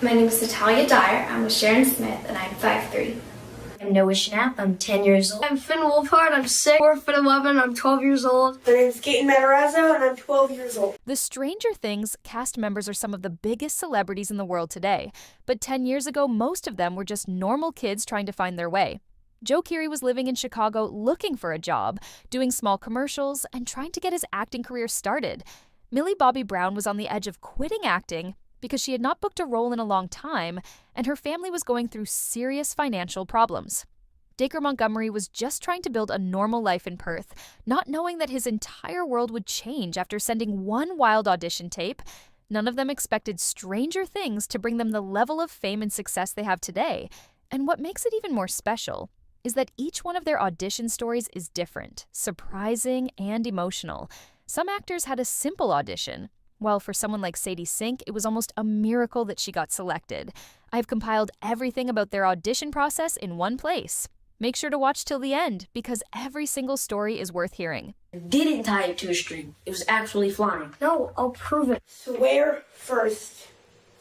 My name is Natalia Dyer. I'm with Sharon Smith, and I'm 5'3". I'm Noah Schnapp. I'm 10 years old. I'm Finn Wolfhard. I'm 6. 4'11". I'm 12 years old. My name is Gaten Matarazzo, and I'm 12 years old. The Stranger Things cast members are some of the biggest celebrities in the world today, but 10 years ago, most of them were just normal kids trying to find their way. Joe Keery was living in Chicago looking for a job, doing small commercials, and trying to get his acting career started. Millie Bobby Brown was on the edge of quitting acting because she had not booked a role in a long time, and her family was going through serious financial problems. Dacre Montgomery was just trying to build a normal life in Perth, not knowing that his entire world would change after sending one wild audition tape. None of them expected Stranger Things to bring them the level of fame and success they have today. And what makes it even more special is that each one of their audition stories is different, surprising, and emotional. Some actors had a simple audition, while for someone like Sadie Sink, it was almost a miracle that she got selected. I've compiled everything about their audition process in one place. Make sure to watch till the end, because every single story is worth hearing. I didn't tie it to a string. It was actually flying. No, I'll prove it. Swear first.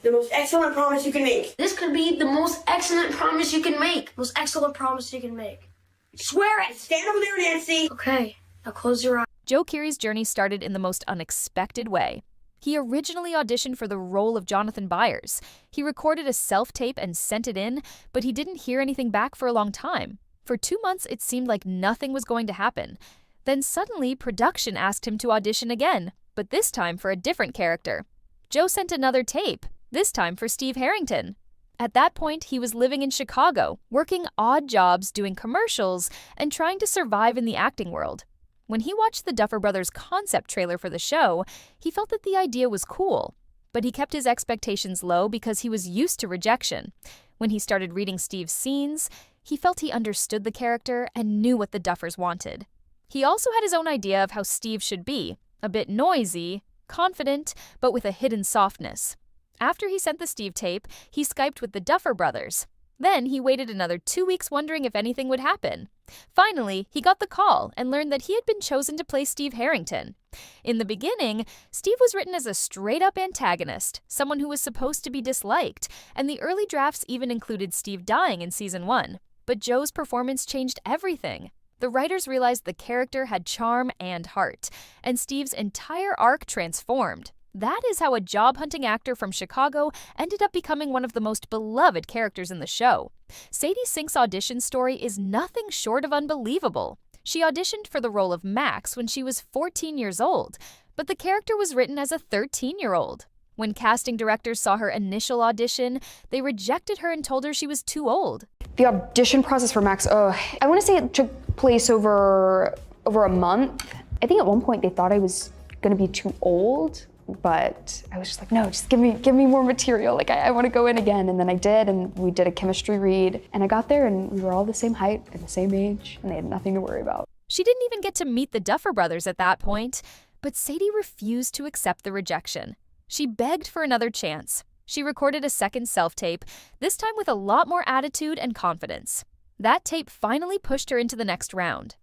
The most excellent promise you can make. This could be the most excellent promise you can make. Most excellent promise you can make. Swear it! Stand over there, Nancy. Okay, now close your eyes. Joe Keery's journey started in the most unexpected way. He originally auditioned for the role of Jonathan Byers. He recorded a self-tape and sent it in, but he didn't hear anything back for a long time. For 2 months, it seemed like nothing was going to happen. Then suddenly, production asked him to audition again, but this time for a different character. Joe sent another tape, this time for Steve Harrington. At that point, he was living in Chicago, working odd jobs, doing commercials, and trying to survive in the acting world. When he watched the Duffer Brothers concept trailer for the show, he felt that the idea was cool, but he kept his expectations low because he was used to rejection. When he started reading Steve's scenes, he felt he understood the character and knew what the Duffers wanted. He also had his own idea of how Steve should be, a bit noisy, confident, but with a hidden softness. After he sent the Steve tape, he Skyped with the Duffer Brothers. Then he waited another 2 weeks wondering if anything would happen. Finally, he got the call and learned that he had been chosen to play Steve Harrington. In the beginning, Steve was written as a straight-up antagonist, someone who was supposed to be disliked, and the early drafts even included Steve dying in Season 1. But Joe's performance changed everything. The writers realized the character had charm and heart, and Steve's entire arc transformed. That is how a job-hunting actor from Chicago ended up becoming one of the most beloved characters in the show. Sadie Sink's audition story is nothing short of unbelievable. She auditioned for the role of Max when she was 14 years old, but the character was written as a 13-year-old. When casting directors saw her initial audition, they rejected her and told her she was too old. The audition process for Max, I want to say it took place over a month. I think at one point they thought I was going to be too old. But I was just like, no, just give me more material. Like, I want to go in again. And then I did, and we did a chemistry read. And I got there, and we were all the same height and the same age, and they had nothing to worry about. She didn't even get to meet the Duffer Brothers at that point, but Sadie refused to accept the rejection. She begged for another chance. She recorded a second self-tape, this time with a lot more attitude and confidence. That tape finally pushed her into the next round.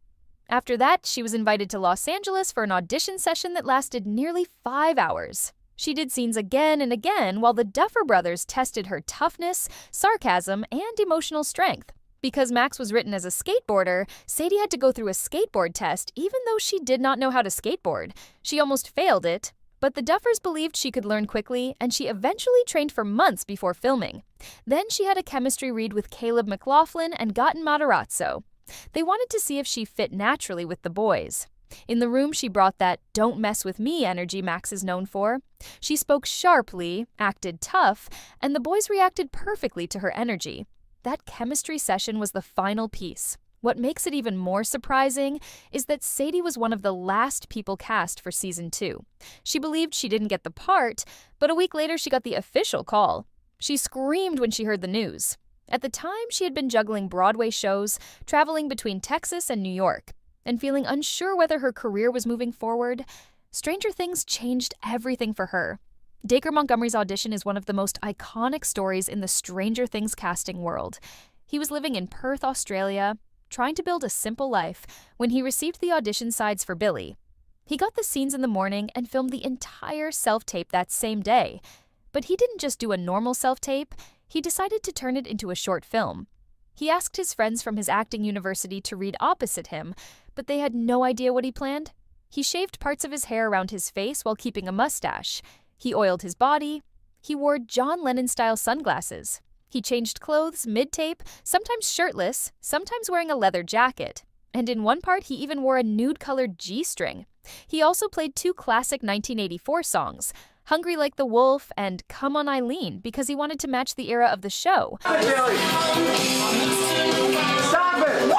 After that, she was invited to Los Angeles for an audition session that lasted nearly 5 hours. She did scenes again and again while the Duffer Brothers tested her toughness, sarcasm, and emotional strength. Because Max was written as a skateboarder, Sadie had to go through a skateboard test even though she did not know how to skateboard. She almost failed it, but the Duffers believed she could learn quickly, and she eventually trained for months before filming. Then she had a chemistry read with Caleb McLaughlin and Gaten Matarazzo. They wanted to see if she fit naturally with the boys. In the room, she brought that "don't mess with me" energy Max is known for. She spoke sharply, acted tough, and the boys reacted perfectly to her energy. That chemistry session was the final piece. What makes it even more surprising is that Sadie was one of the last people cast for Season 2. She believed she didn't get the part, but a week later she got the official call. She screamed when she heard the news. At the time, she had been juggling Broadway shows, traveling between Texas and New York, and feeling unsure whether her career was moving forward. Stranger Things changed everything for her. Dacre Montgomery's audition is one of the most iconic stories in the Stranger Things casting world. He was living in Perth, Australia, trying to build a simple life when he received the audition sides for Billy. He got the scenes in the morning and filmed the entire self-tape that same day. But he didn't just do a normal self-tape, he decided to turn it into a short film. He asked his friends from his acting university to read opposite him, but they had no idea what he planned. He shaved parts of his hair around his face while keeping a mustache. He oiled his body. He wore John Lennon-style sunglasses. He changed clothes mid-tape, sometimes shirtless, sometimes wearing a leather jacket. And in one part, he even wore a nude-colored G-string. He also played 2 classic 1984 songs, Hungry Like the Wolf and Come On Eileen, because he wanted to match the era of the show. Stop it!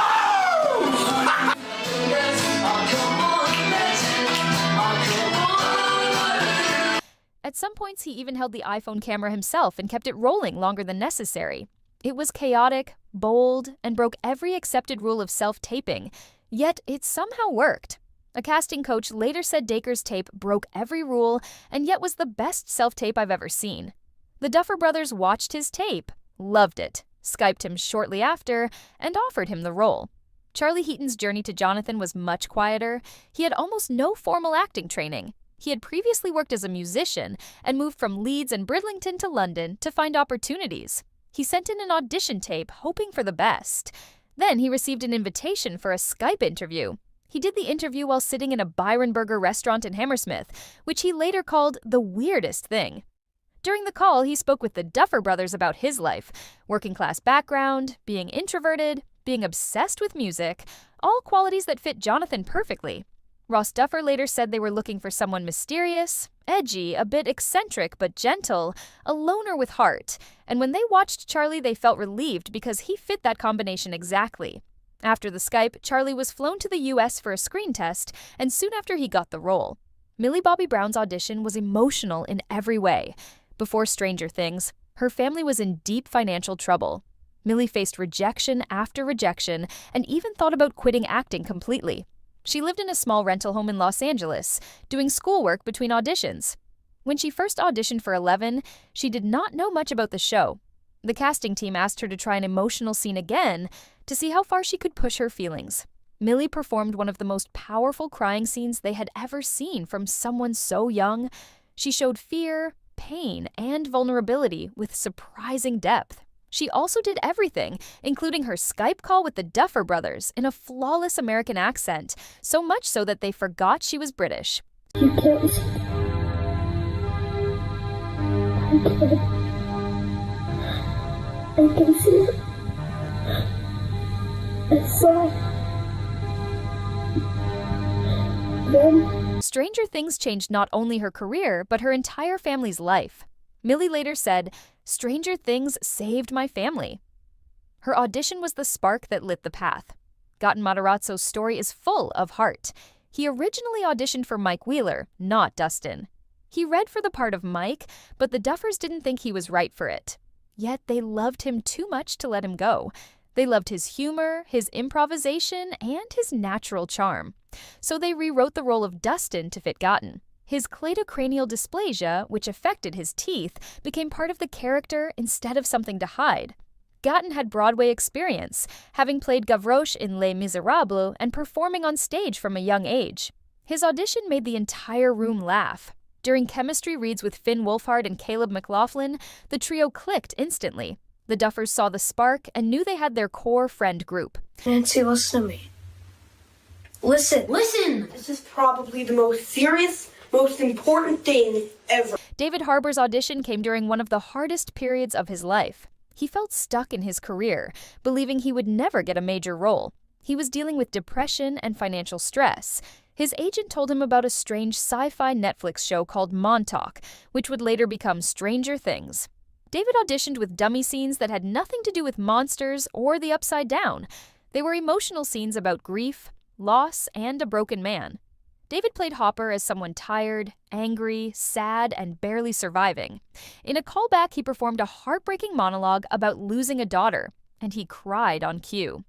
At some points, he even held the iPhone camera himself and kept it rolling longer than necessary. It was chaotic, bold, and broke every accepted rule of self-taping, yet it somehow worked. A casting coach later said Dacre's tape broke every rule and yet was the best self-tape I've ever seen. The Duffer Brothers watched his tape, loved it, Skyped him shortly after, and offered him the role. Charlie Heaton's journey to Jonathan was much quieter. He had almost no formal acting training. He had previously worked as a musician and moved from Leeds and Bridlington to London to find opportunities. He sent in an audition tape, hoping for the best. Then he received an invitation for a Skype interview. He did the interview while sitting in a Byron Burger restaurant in Hammersmith, which he later called the weirdest thing. During the call, he spoke with the Duffer Brothers about his life, working-class background, being introverted, being obsessed with music, all qualities that fit Jonathan perfectly. Ross Duffer later said they were looking for someone mysterious, edgy, a bit eccentric but gentle, a loner with heart, and when they watched Charlie, they felt relieved because he fit that combination exactly. After the Skype, Charlie was flown to the US for a screen test, and soon after he got the role. Millie Bobby Brown's audition was emotional in every way. Before Stranger Things, her family was in deep financial trouble. Millie faced rejection after rejection and even thought about quitting acting completely. She lived in a small rental home in Los Angeles, doing schoolwork between auditions. When she first auditioned for 11, she did not know much about the show. The casting team asked her to try an emotional scene again to see how far she could push her feelings. Millie performed one of the most powerful crying scenes they had ever seen from someone so young. She showed fear, pain, and vulnerability with surprising depth. She also did everything, including her Skype call with the Duffer Brothers in a flawless American accent, so much so that they forgot she was British. You can't. I can see it. I saw. Then. Stranger Things changed not only her career, but her entire family's life. Millie later said, "Stranger Things saved my family." Her audition was the spark that lit the path. Gaten Matarazzo's story is full of heart. He originally auditioned for Mike Wheeler, not Dustin. He read for the part of Mike, but the Duffers didn't think he was right for it. Yet they loved him too much to let him go. They loved his humor, his improvisation, and his natural charm. So they rewrote the role of Dustin to fit Gaten. His cleidocranial dysplasia, which affected his teeth, became part of the character instead of something to hide. Gaten had Broadway experience, having played Gavroche in Les Miserables and performing on stage from a young age. His audition made the entire room laugh. During chemistry reads with Finn Wolfhard and Caleb McLaughlin, the trio clicked instantly. The Duffers saw the spark and knew they had their core friend group. Nancy, listen to me. Listen. Listen! This is probably the most serious, most important thing ever. David Harbour's audition came during one of the hardest periods of his life. He felt stuck in his career, believing he would never get a major role. He was dealing with depression and financial stress. His agent told him about a strange sci-fi Netflix show called Montauk, which would later become Stranger Things. David auditioned with dummy scenes that had nothing to do with monsters or the Upside Down. They were emotional scenes about grief, loss, and a broken man. David played Hopper as someone tired, angry, sad, and barely surviving. In a callback, he performed a heartbreaking monologue about losing a daughter, and he cried on cue.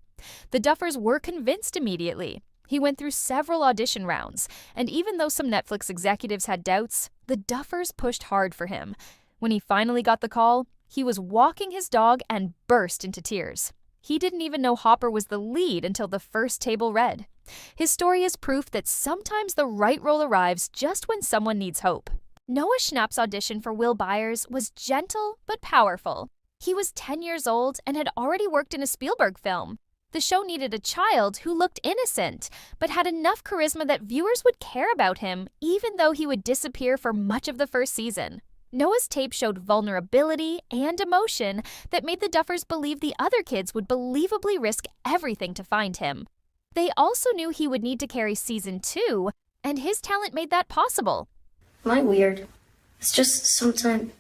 The Duffers were convinced immediately. He went through several audition rounds, and even though some Netflix executives had doubts, the Duffers pushed hard for him. When he finally got the call, he was walking his dog and burst into tears. He didn't even know Hopper was the lead until the first table read. His story is proof that sometimes the right role arrives just when someone needs hope. Noah Schnapp's audition for Will Byers was gentle but powerful. He was 10 years old and had already worked in a Spielberg film. The show needed a child who looked innocent, but had enough charisma that viewers would care about him, even though he would disappear for much of the first season. Noah's tape showed vulnerability and emotion that made the Duffers believe the other kids would believably risk everything to find him. They also knew he would need to carry season 2, and his talent made that possible. Am I weird? It's just sometimes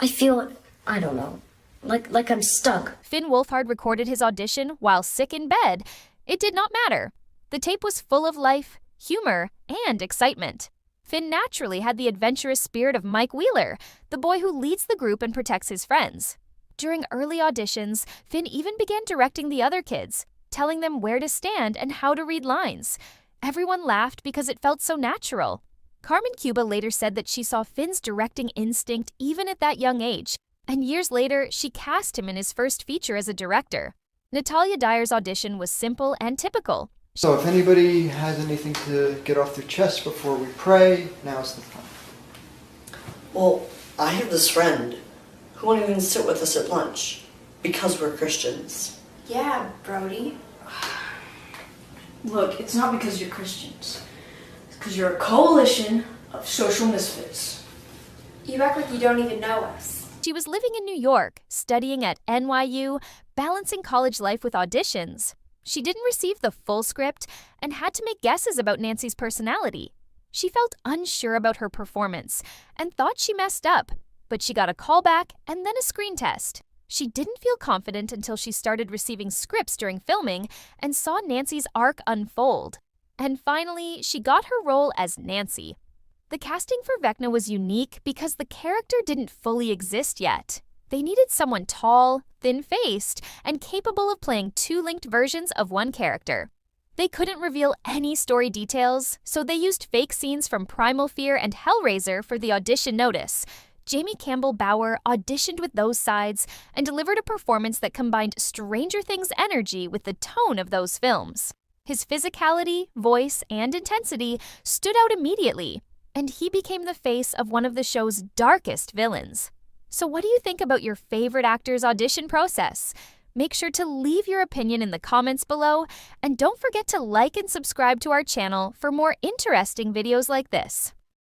I feel, I don't know, like I'm stuck. Finn Wolfhard recorded his audition while sick in bed. It did not matter. The tape was full of life, humor, and excitement. Finn naturally had the adventurous spirit of Mike Wheeler, the boy who leads the group and protects his friends. During early auditions, Finn even began directing the other kids, telling them where to stand and how to read lines. Everyone laughed because it felt so natural. Carmen Cuba later said that she saw Finn's directing instinct even at that young age, and years later, she cast him in his first feature as a director. Natalia Dyer's audition was simple and typical. So if anybody has anything to get off their chest before we pray, now's the time. Well, I have this friend who won't even sit with us at lunch because we're Christians. Yeah, Brody. Look, it's not because you're Christians. It's because you're a coalition of social misfits. You act like you don't even know us. She was living in New York, studying at NYU, balancing college life with auditions. She didn't receive the full script and had to make guesses about Nancy's personality. She felt unsure about her performance and thought she messed up, but she got a call back and then a screen test. She didn't feel confident until she started receiving scripts during filming and saw Nancy's arc unfold. And finally, she got her role as Nancy. The casting for Vecna was unique because the character didn't fully exist yet. They needed someone tall, thin-faced, and capable of playing two linked versions of one character. They couldn't reveal any story details, so they used fake scenes from Primal Fear and Hellraiser for the audition notice. Jamie Campbell Bower auditioned with those sides and delivered a performance that combined Stranger Things energy with the tone of those films. His physicality, voice, and intensity stood out immediately, and he became the face of one of the show's darkest villains. So what do you think about your favorite actor's audition process? Make sure to leave your opinion in the comments below, and don't forget to like and subscribe to our channel for more interesting videos like this.